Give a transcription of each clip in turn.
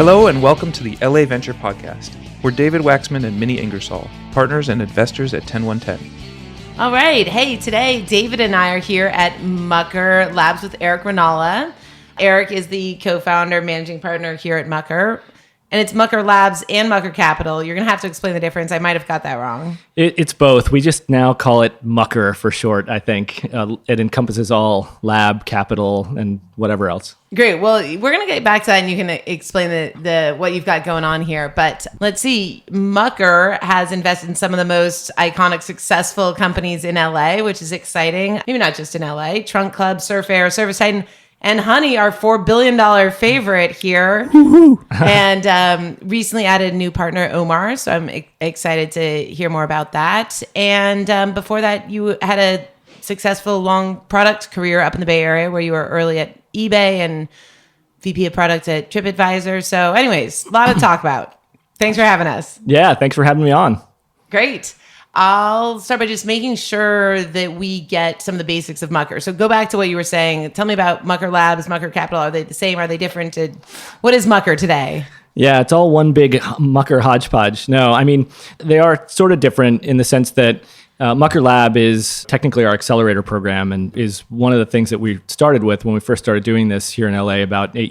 Hello and welcome to the LA Venture Podcast. We're David Waxman and Minnie Ingersoll, partners and investors at TenOneTen. All right. Hey, today David and I are here at Mucker Labs with Erik Rannala. Erik is the co-founder, managing partner here at Mucker. And it's Mucker Labs and Mucker Capital. You're going to have to explain the difference. I might have got that wrong. It's both. We just now call it Mucker for short, I think. It encompasses all lab, capital, and whatever else. Great. Well, we're going to get back to that and you can explain the what you've got going on here. But let's see. Mucker has invested in some of the most iconic, successful companies in LA, which is exciting. Maybe not just in LA. Trunk Club, Surf Air, Service Titan, and Honey, our $4 billion favorite here. And recently added a new partner, Omar. So I'm excited to hear more about that. And before that, you had a successful long product career up in the Bay Area where you were early at eBay and VP of product at TripAdvisor. So anyways, a lot to talk about. Thanks for having us. Yeah, thanks for having me on. Great. I'll start by just making sure that we get some of the basics of Mucker. So go back to what you were saying. Tell me about Mucker Labs, Mucker Capital. Are they the same? Are they different? What is Mucker today? Yeah, it's all one big Mucker hodgepodge. No, I mean, they are sort of different in the sense that Mucker Lab is technically our accelerator program and is one of the things that we started with when we first started doing this here in LA about 8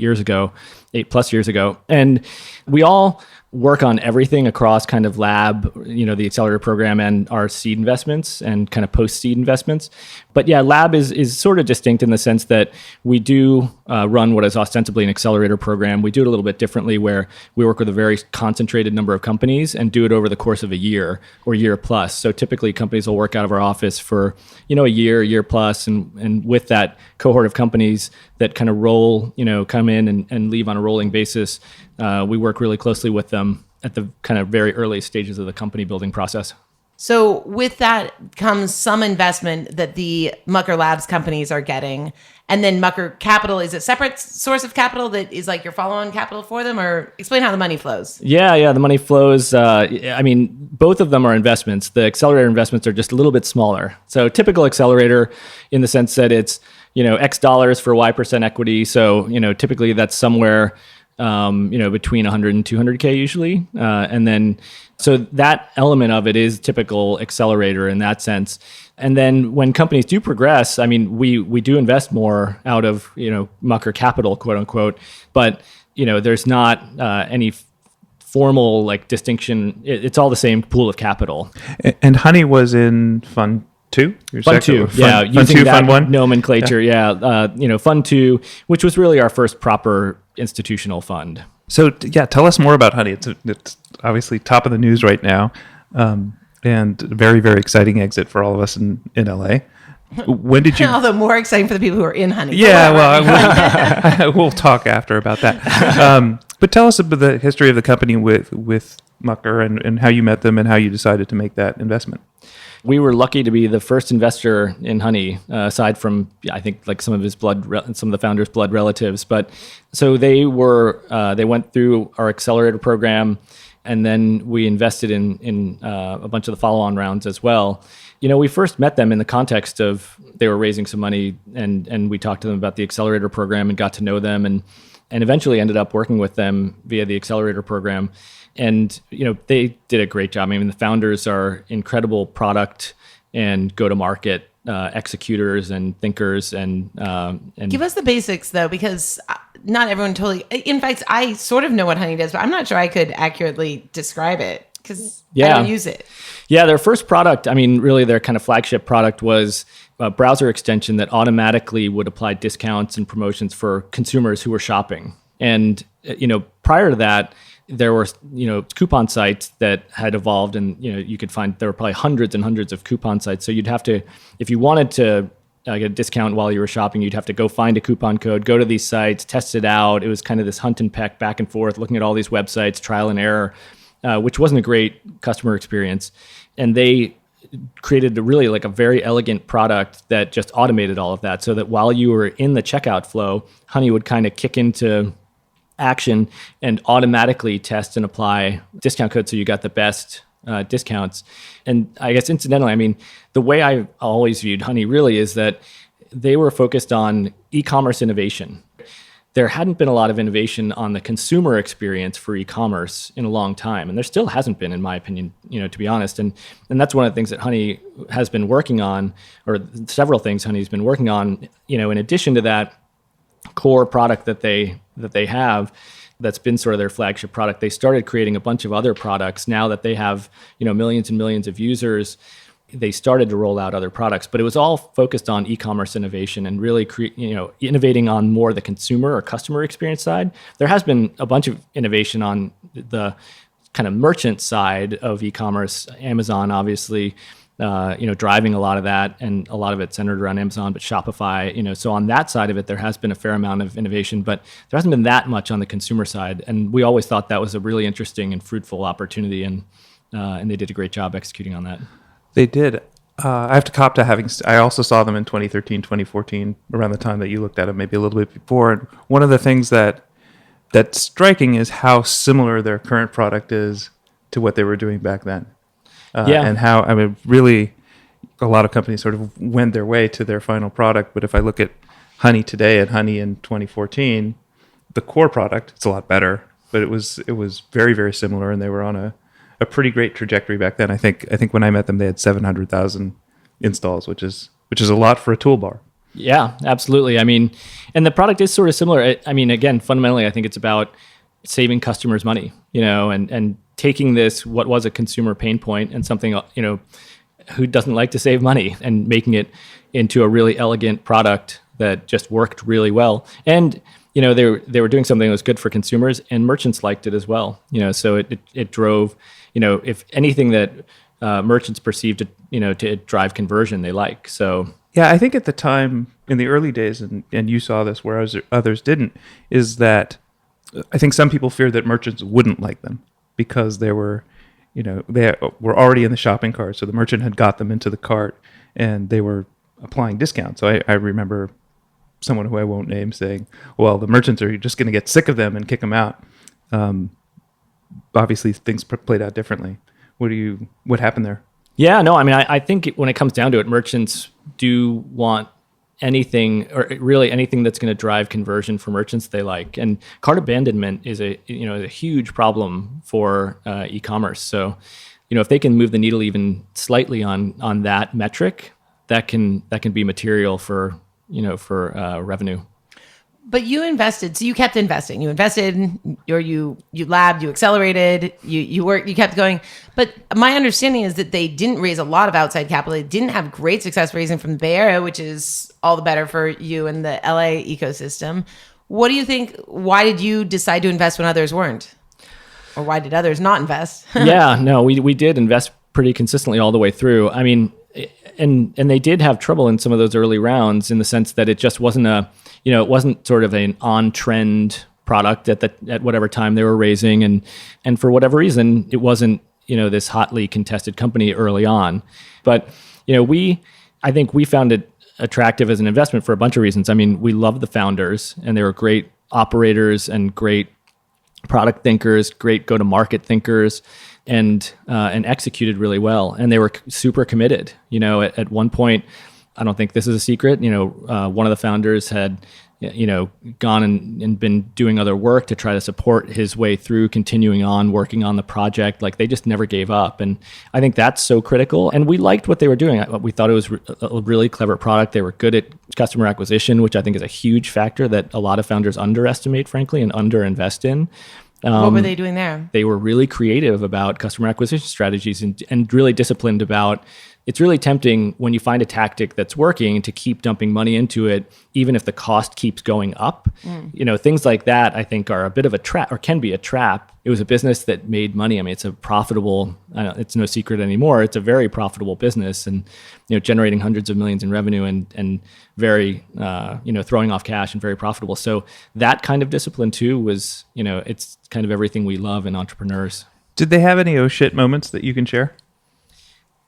plus years ago. And we all work on everything across kind of lab, the accelerator program and our seed investments and kind of post-seed investments. But yeah, lab is sort of distinct in the sense that we do run what is ostensibly an accelerator program. We do it a little bit differently where we work with a very concentrated number of companies and do it over the course of a year or year plus. So typically companies will work out of our office for, a year plus. And with that cohort of companies that kind of roll, come in and leave on a rolling basis, we work really closely with them at the kind of very early stages of the company building process. So with that comes some investment that the Mucker Labs companies are getting. And then Mucker Capital is a separate source of capital that is like your follow-on capital for them? Or explain how the money flows. Yeah, the money flows. Both of them are investments. The accelerator investments are just a little bit smaller. So typical accelerator in the sense that it's, X dollars for Y% equity. So, typically that's somewhere between 100 and 200K usually. And then, so that element of it is typical accelerator in that sense. And then when companies do progress, we do invest more out of, Mucker Capital, quote unquote, but, there's not any formal like distinction. It's all the same pool of capital. And Honey was in Fund 2? Fund 2, yeah. Fund 2, Fund 1? Nomenclature, yeah. Fund 2, which was really our first proper institutional fund. So, tell us more about Honey. It's obviously top of the news right now, and a very, very exciting exit for all of us in LA. When did you... Although more exciting for the people who are in Honey. Yeah, well, we'll talk after about that. But tell us about the history of the company with Mucker and how you met them and how you decided to make that investment. We were lucky to be the first investor in Honey, aside from, I think, like some of the founders' blood relatives. But so they went through our accelerator program, and then we invested in a bunch of the follow-on rounds as well. We first met them in the context of they were raising some money, and we talked to them about the accelerator program and got to know them, and eventually ended up working with them via the accelerator program. And, they did a great job. The founders are incredible product and go-to-market executors and thinkers. And give us the basics, though, because not everyone totally... In fact, I sort of know what Honey does, but I'm not sure I could accurately describe it because I don't use it. Yeah, their first product, really their kind of flagship product was a browser extension that automatically would apply discounts and promotions for consumers who were shopping. And, prior to that, there were, coupon sites that had evolved, and, you could find there were probably hundreds and hundreds of coupon sites. So you'd have to, if you wanted to get a discount while you were shopping, you'd have to go find a coupon code, go to these sites, test it out. It was kind of this hunt and peck back and forth, looking at all these websites, trial and error, which wasn't a great customer experience. And they created a very elegant product that just automated all of that, so that while you were in the checkout flow, Honey would kind of kick into action and automatically test and apply discount codes so you got the best discounts. And I guess incidentally, the way I always viewed Honey really is that they were focused on e-commerce innovation. there hadn't been a lot of innovation on the consumer experience for e-commerce in a long time. And there still hasn't been, in my opinion, to be honest. And that's one of the things that Honey has been working on, or several things Honey's been working on, in addition to that core product that they have, that's been sort of their flagship product. They started creating a bunch of other products now that they have, millions and millions of users. They started to roll out other products, but it was all focused on e-commerce innovation and really innovating on more the consumer or customer experience side. There has been a bunch of innovation on the kind of merchant side of e-commerce. Amazon, obviously, driving a lot of that, and a lot of it centered around Amazon, but Shopify, so on that side of it, there has been a fair amount of innovation, but there hasn't been that much on the consumer side. And we always thought that was a really interesting and fruitful opportunity, and they did a great job executing on that. They did. I have to cop to having. I also saw them in 2013, 2014, around the time that you looked at them, maybe a little bit before. And one of the things that's striking is how similar their current product is to what they were doing back then. And how, really, a lot of companies sort of went their way to their final product. But if I look at Honey today and Honey in 2014, the core product, it's a lot better. But it was very, very similar, and they were on a pretty great trajectory back then. I think when I met them, they had 700,000 installs, which is a lot for a toolbar. Yeah, absolutely. And the product is sort of similar. Again, fundamentally, I think it's about saving customers money, and taking this, what was a consumer pain point, and something, who doesn't like to save money, and making it into a really elegant product that just worked really well. And they were doing something that was good for consumers, and merchants liked it as well. So it drove, if anything that merchants perceived to drive conversion, they like. So yeah, I think at the time, in the early days, and you saw this where others didn't, is that I think some people feared that merchants wouldn't like them because they were already in the shopping cart. So the merchant had got them into the cart, and they were applying discounts. So I remember someone who I won't name saying, well, the merchants are just going to get sick of them and kick them out. Obviously, things played out differently. What happened there? Yeah, no, I think when it comes down to it, merchants do want anything, or really anything that's going to drive conversion for merchants they like. And cart abandonment is a huge problem for e-commerce. So, if they can move the needle even slightly on that metric, that can be material for revenue. But you invested, so you kept investing. You invested, or you labbed, you accelerated, you worked, you kept going. But my understanding is that they didn't raise a lot of outside capital. They didn't have great success raising from the Bay Area, which is all the better for you and the LA ecosystem. What do you think? Why did you decide to invest when others weren't? Or why did others not invest? Yeah, no, we did invest pretty consistently all the way through. And they did have trouble in some of those early rounds, in the sense that it just wasn't it wasn't sort of an on-trend product at whatever time they were raising, and for whatever reason, it wasn't this hotly contested company early on. But I think we found it attractive as an investment for a bunch of reasons. We loved the founders, and they were great operators and great product thinkers, great go-to-market thinkers, and executed really well. And they were super committed. At one point, I don't think this is a secret, one of the founders had, gone and been doing other work to try to support his way through continuing on working on the project. Like, they just never gave up. And I think that's so critical. And we liked what they were doing. We thought it was a really clever product. They were good at customer acquisition, which I think is a huge factor that a lot of founders underestimate, frankly, and underinvest in. What were they doing there? They were really creative about customer acquisition strategies, and really disciplined about. It's really tempting when you find a tactic that's working to keep dumping money into it, even if the cost keeps going up. Things like that, I think, are a bit of a trap, or can be a trap. It was a business that made money. It's a profitable, it's no secret anymore. It's a very profitable business, and generating hundreds of millions in revenue, and very, throwing off cash, and very profitable. So that kind of discipline too was, it's kind of everything we love in entrepreneurs. Did they have any oh shit moments that you can share?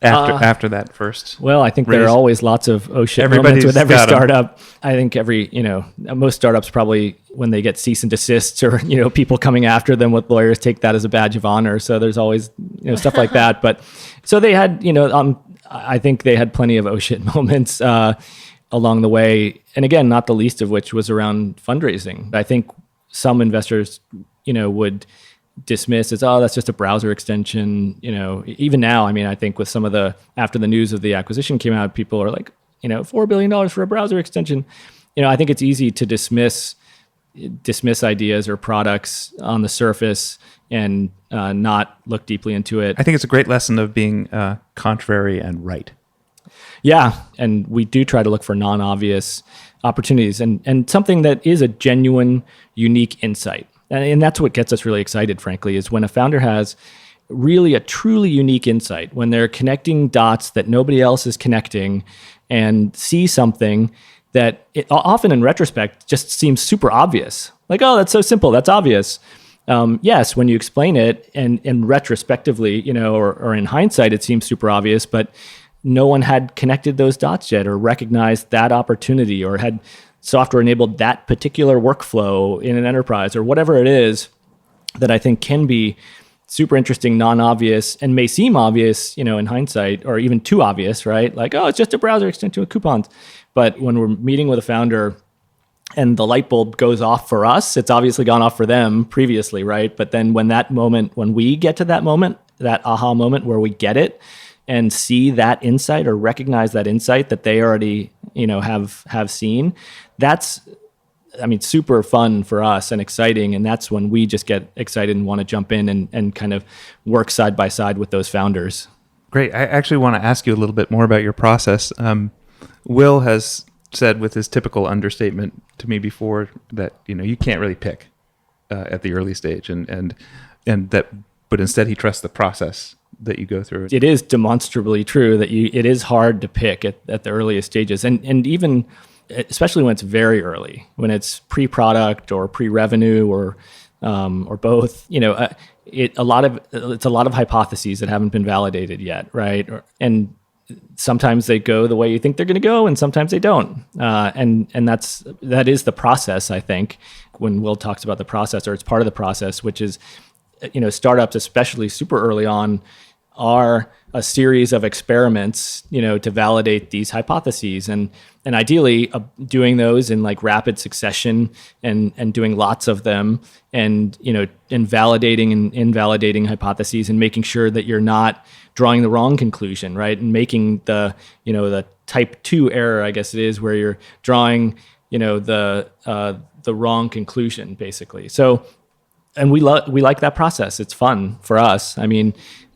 After that first, well, I think raise. there are always lots of oh shit Everybody's moments with every got 'em. startup. I think most startups probably, when they get cease and desists, or people coming after them with lawyers, take that as a badge of honor. So there's always stuff like that. But so they had I think they had plenty of oh shit moments. along the way. And again, not the least of which was around fundraising. I think some investors, would dismiss as, oh, that's just a browser extension. Even now, I think with some of after the news of the acquisition came out, people are like, $4 billion for a browser extension. I think it's easy to dismiss ideas or products on the surface and not look deeply into it. I think it's a great lesson of being contrary and right. Yeah, and we do try to look for non-obvious opportunities and something that is a genuine, unique insight. And that's what gets us really excited, frankly, is when a founder has really a truly unique insight, when they're connecting dots that nobody else is connecting and see something that often in retrospect just seems super obvious. Like, oh, that's so simple, that's obvious. Yes, when you explain it and retrospectively, or in hindsight, it seems super obvious, but no one had connected those dots yet or recognized that opportunity or had software enabled that particular workflow in an enterprise or whatever it is that I think can be super interesting, non-obvious, and may seem obvious, in hindsight, or even too obvious, right? Like, oh, it's just a browser extension with coupons. But when we're meeting with a founder and the light bulb goes off for us, it's obviously gone off for them previously, right? But then when we get to that moment, that aha moment where we get it and see that insight or recognize that insight that they already, have seen, that's, super fun for us and exciting. And that's when we just get excited and want to jump in and kind of work side by side with those founders. Great. I actually want to ask you a little bit more about your process. Will has said with his typical understatement to me before that, you can't really pick at the early stage and that, but instead he trusts the process that you go through. It is demonstrably true that it is hard to pick at the earliest stages. And even, especially when it's very early, when it's pre-product or pre-revenue or both, it's a lot of hypotheses that haven't been validated yet, right? And sometimes they go the way you think they're going to go, and sometimes they don't. And that is the process, I think, when Will talks about the process, or it's part of the process, which is, startups, especially super early on, are a series of experiments, to validate these hypotheses, and ideally doing those in like rapid succession and doing lots of them, and validating and invalidating hypotheses, and making sure that you're not drawing the wrong conclusion, right? And making the type 2 error, I guess it is, where you're drawing the wrong conclusion, basically. So, and we like that process. It's fun for us.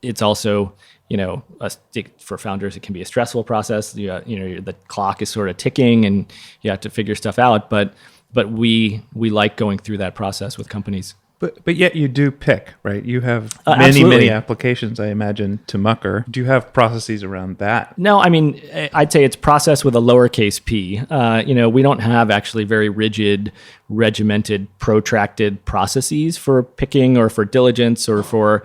It's also, for founders, it can be a stressful process. The clock is sort of ticking and you have to figure stuff out. But we like going through that process with companies. But yet you do pick, right? You have absolutely. many applications, I imagine, to Mucker. Do you have processes around that? No, I'd say it's process with a lowercase p. We don't have actually very rigid, regimented, protracted processes for picking or for diligence or for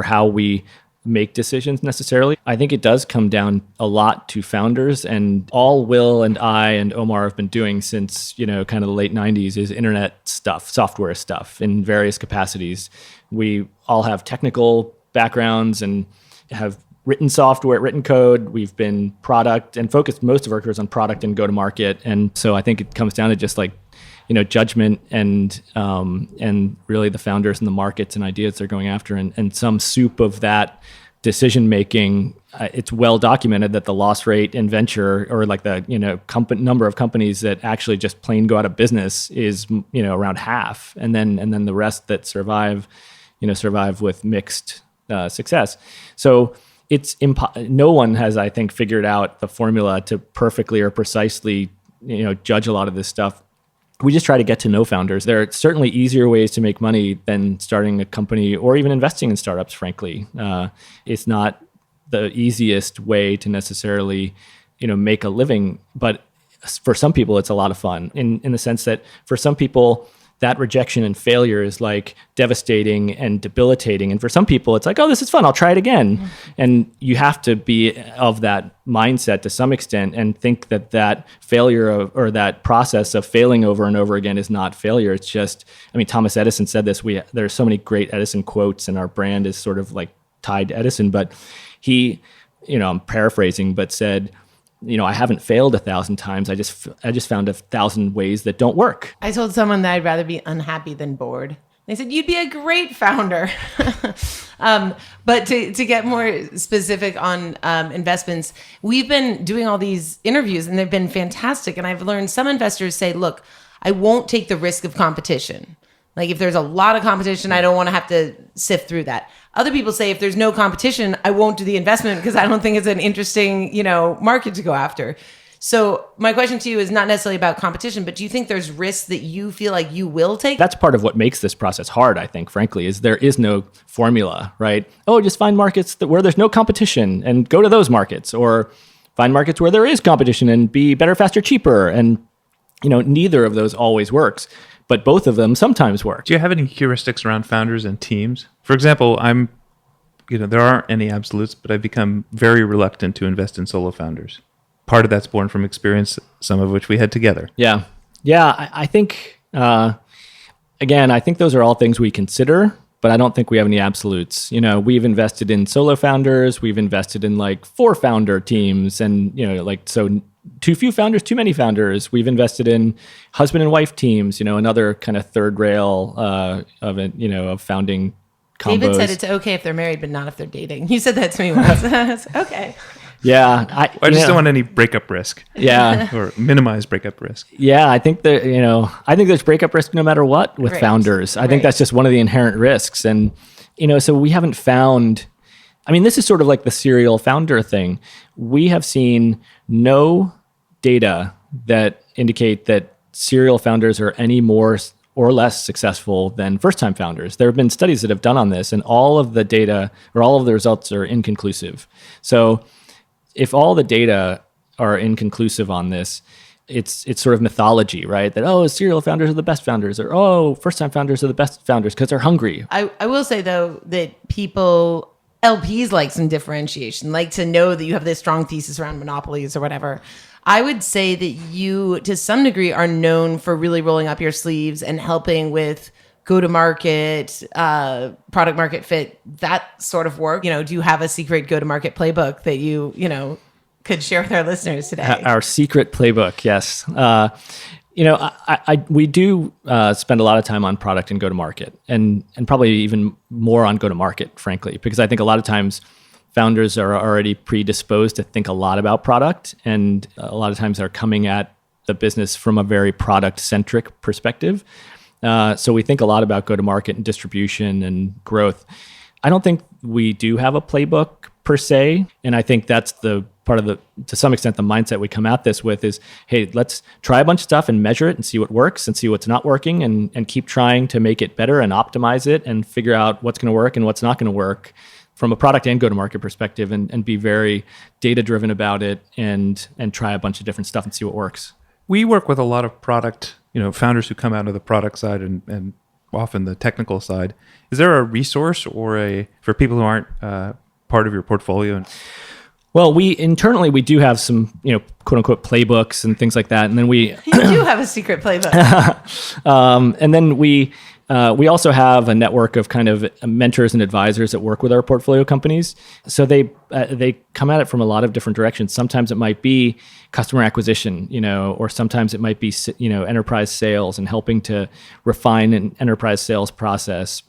how we make decisions necessarily. I think it does come down a lot to founders, and all Will and I and Omar have been doing since, kind of the late 90s is internet stuff, software stuff in various capacities. We all have technical backgrounds and have written software, written code. We've been product and focused most of our careers on product and go to market. And so I think it comes down to just like, judgment and really the founders and the markets and ideas they're going after, and some soup of that decision making. It's well documented that the loss rate in venture, or like the number of companies that actually just plain go out of business, is around half, and then the rest that survive with mixed success. So it's no one has, I think, figured out the formula to perfectly or precisely judge a lot of this stuff. We just try to get to know founders. There are certainly easier ways to make money than starting a company or even investing in startups, frankly. It's not the easiest way to necessarily, make a living. But for some people, it's a lot of fun in the sense that for some people, that rejection and failure is like devastating and debilitating. And for some people, it's like, oh, this is fun, I'll try it again. Mm-hmm. And you have to be of that mindset to some extent and think that failure or that process of failing over and over again is not failure. It's just, Thomas Edison said this, there's so many great Edison quotes, and our brand is sort of like tied to Edison, but he, I'm paraphrasing, but said, I haven't failed 1,000 times. I just found 1,000 ways that don't work. I told someone that I'd rather be unhappy than bored. They said, you'd be a great founder. But to get more specific on investments, we've been doing all these interviews and they've been fantastic. And I've learned some investors say, look, I won't take the risk of competition. Like if there's a lot of competition, I don't want to have to sift through that. Other people say if there's no competition, I won't do the investment because I don't think it's an interesting, market to go after. So my question to you is not necessarily about competition, but do you think there's risks that you feel like you will take? That's part of what makes this process hard, I think, frankly, is there is no formula, right? Oh, just find markets where there's no competition and go to those markets, or find markets where there is competition and be better, faster, cheaper. And, neither of those always works, but both of them sometimes work. Do you have any heuristics around founders and teams? For example, there aren't any absolutes, but I've become very reluctant to invest in solo founders. Part of that's born from experience, some of which we had together. Yeah. I think, again, I think those are all things we consider, but I don't think we have any absolutes. We've invested in solo founders. We've invested in 4-founder teams and, so too few founders, too many founders. We've invested in husband and wife teams, another kind of third rail of founding combos. David said it's okay if they're married, but not if they're dating. You said that to me once. Okay. Yeah. I just don't want any breakup risk. Yeah. Or minimize breakup risk. Yeah. I think that, I think there's breakup risk no matter what with founders. I think that's just one of the inherent risks. And, so we haven't found, this is sort of like the serial founder thing. We have seen no data that indicate that serial founders are any more or less successful than first-time founders. There have been studies that have done on this, and all of the data or all of the results are inconclusive. So if all the data are inconclusive on this, it's sort of mythology, right? That, serial founders are the best founders, or, first-time founders are the best founders because they're hungry. I will say, though, that LPs like some differentiation, like to know that you have this strong thesis around monopolies or whatever. I would say that you, to some degree, are known for really rolling up your sleeves and helping with go-to-market, product market fit, that sort of work. Do you have a secret go-to-market playbook that you could share with our listeners today? Our secret playbook, yes. We do spend a lot of time on product and go-to-market, and probably even more on go-to-market, frankly, because I think a lot of times founders are already predisposed to think a lot about product, and a lot of times are coming at the business from a very product-centric perspective. So we think a lot about go-to-market and distribution and growth. I don't think we do have a playbook per se, and I think that's the part of to some extent, the mindset we come at this with is, hey, let's try a bunch of stuff and measure it and see what works and see what's not working, and keep trying to make it better and optimize it and figure out what's going to work and what's not going to work from a product and go-to-market perspective, and be very data-driven about it and try a bunch of different stuff and see what works. We work with a lot of product, founders who come out of the product side and often the technical side. Is there a resource for people who aren't part of your portfolio? Well, internally we do have some, quote unquote playbooks and things like that. And then you do have a secret playbook. And then we also have a network of kind of mentors and advisors that work with our portfolio companies. So they come at it from a lot of different directions. Sometimes it might be customer acquisition, or sometimes it might be, enterprise sales and helping to refine an enterprise sales process.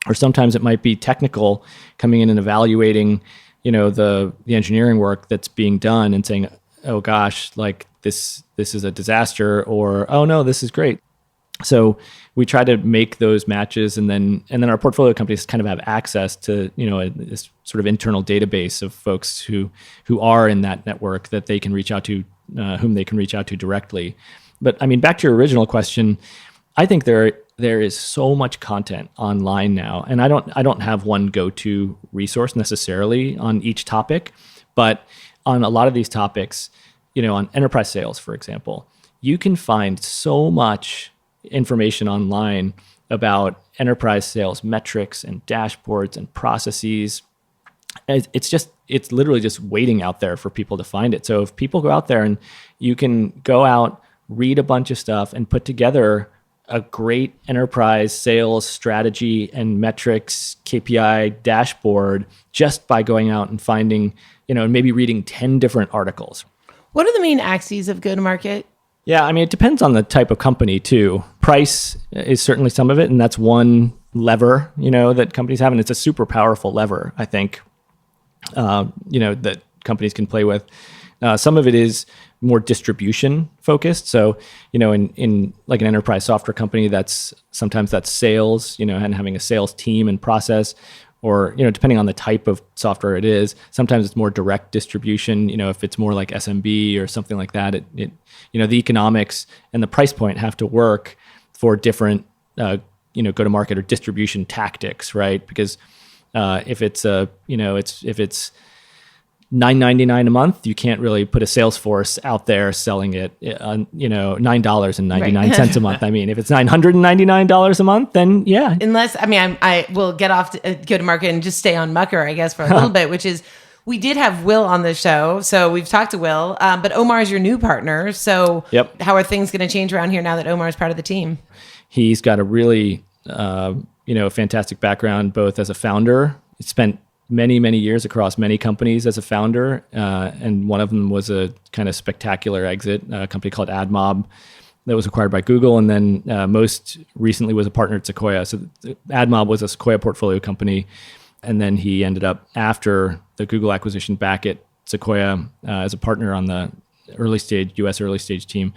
Or sometimes it might be technical, coming in and evaluating, the engineering work that's being done and saying, oh gosh, like this is a disaster, or oh no, this is great. So we try to make those matches, and then our portfolio companies kind of have access to this sort of internal database of folks who are in that network that they can reach out to, whom they can reach out to directly. But back to your original question, I think there is so much content online now, and I don't have one go-to resource necessarily on each topic, but on a lot of these topics, on enterprise sales, for example, you can find so much information online about enterprise sales metrics and dashboards and processes. It's literally just waiting out there for people to find it. So if people go out there, and you can go out, read a bunch of stuff, and put together a great enterprise sales strategy and metrics KPI dashboard just by going out and finding, and maybe reading 10 different articles. What are the main axes of go-to-market? Yeah, I mean, it depends on the type of company too. Price is certainly some of it, and that's one lever, that companies have, and it's a super powerful lever, I think, that companies can play with. Some of it is more distribution focused. So, in like an enterprise software company, sometimes that's sales, and having a sales team and process, or, depending on the type of software it is, sometimes it's more direct distribution. If it's more like SMB or something like that, the economics and the price point have to work for different, go-to-market or distribution tactics, right? Because if it's if it's $9.99 a month, you can't really put a sales force out there selling it, $9.99 a month. I mean, if it's $999 a month, then yeah. Unless, I will get off to go to market and just stay on Mucker, I guess, for a little bit, which is, we did have Will on the show, so we've talked to Will, but Omar is your new partner. So Yep. How are things going to change around here now that Omar is part of the team? He's got a really, fantastic background, both as a founder. He spent many, many years across many companies as a founder. And one of them was a kind of spectacular exit, a company called AdMob that was acquired by Google. And then most recently was a partner at Sequoia. So AdMob was a Sequoia portfolio company. And then he ended up, after the Google acquisition, back at Sequoia as a partner on the US early stage team.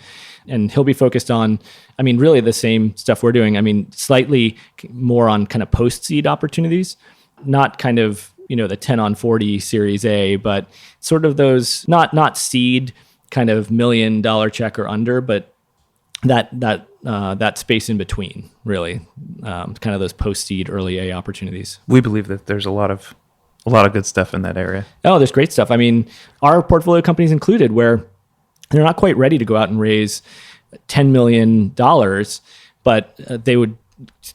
And he'll be focused on, really the same stuff we're doing. Slightly more on kind of post-seed opportunities, not kind of, the 10 on 40 Series A, but sort of those, not seed kind of $1 million check or under, but that space in between, really, kind of those post-seed early A opportunities. We believe that there's a lot of good stuff in that area. Oh, there's great stuff. Our portfolio companies included, where they're not quite ready to go out and raise $10 million, but they would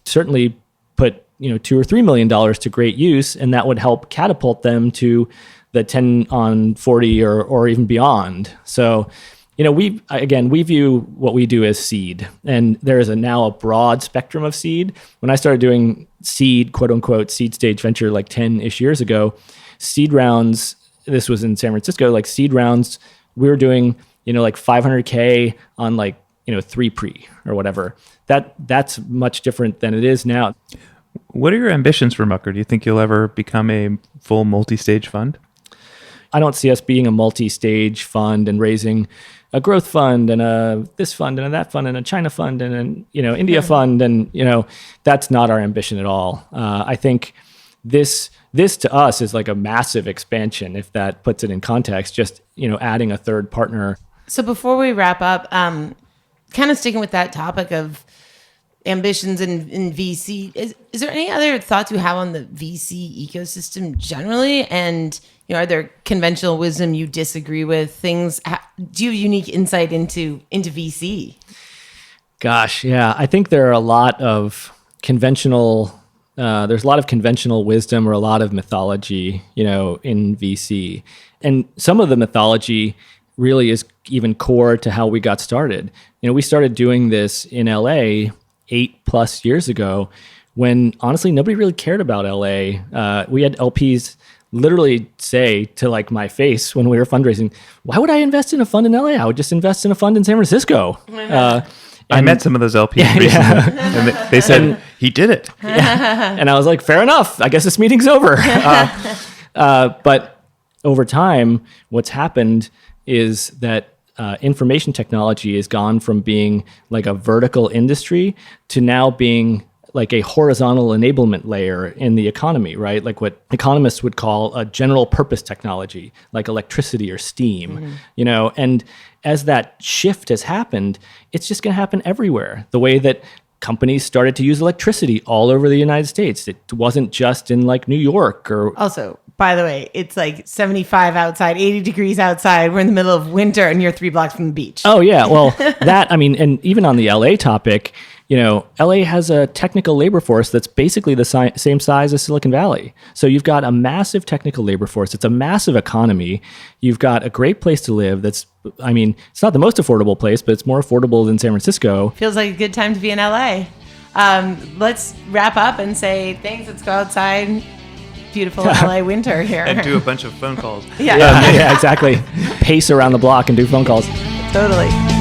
certainly put $2 or $3 million to great use, and that would help catapult them to the 10 on 40 or even beyond. So, we view what we do as seed, and there is now a broad spectrum of seed. When I started doing seed, quote unquote, seed stage venture like 10-ish years ago, seed rounds, this was in San Francisco, like seed rounds, we were doing, like $500K on like, 3 pre or whatever. That's much different than it is now. What are your ambitions for Mucker? Do you think you'll ever become a full multi-stage fund? I don't see us being a multi-stage fund and raising a growth fund and a this fund and a that fund and a China fund and an India fund, and that's not our ambition at all. I think this to us is like a massive expansion, if that puts it in context. Just adding a third partner. So before we wrap up, kind of sticking with that topic of ambitions in VC, is there any other thoughts you have on the VC ecosystem generally? And are there conventional wisdom you disagree with? Things? Do you have unique insight into VC? Gosh, yeah, I think there are a lot of conventional. There's a lot of conventional wisdom or a lot of mythology, in VC, and some of the mythology really is even core to how we got started. We started doing this in LA 8+ years ago, when honestly nobody really cared about LA. We had LPs literally say to like my face when we were fundraising, "Why would I invest in a fund in LA? I would just invest in a fund in San Francisco." I met some of those LPs recently, and they said he did it. Yeah. And I was like, "Fair enough. I guess this meeting's over." But over time, what's happened is that information technology has gone from being like a vertical industry to now being like a horizontal enablement layer in the economy, right? Like what economists would call a general purpose technology, like electricity or steam, and as that shift has happened, it's just going to happen everywhere. The way that companies started to use electricity all over the United States. It wasn't just in like New York or... Also, by the way, it's like 75 outside, 80 degrees outside. We're in the middle of winter and you're 3 blocks from the beach. Oh, yeah. Well, and even on the LA topic, LA has a technical labor force that's basically the same size as Silicon Valley. So you've got a massive technical labor force. It's a massive economy. You've got a great place to live. It's not the most affordable place, but it's more affordable than San Francisco. Feels like a good time to be in LA. Let's wrap up and say thanks. Let's go outside. beautiful LA winter here. And do a bunch of phone calls. Yeah. Yeah, exactly. Pace around the block and do phone calls. Totally.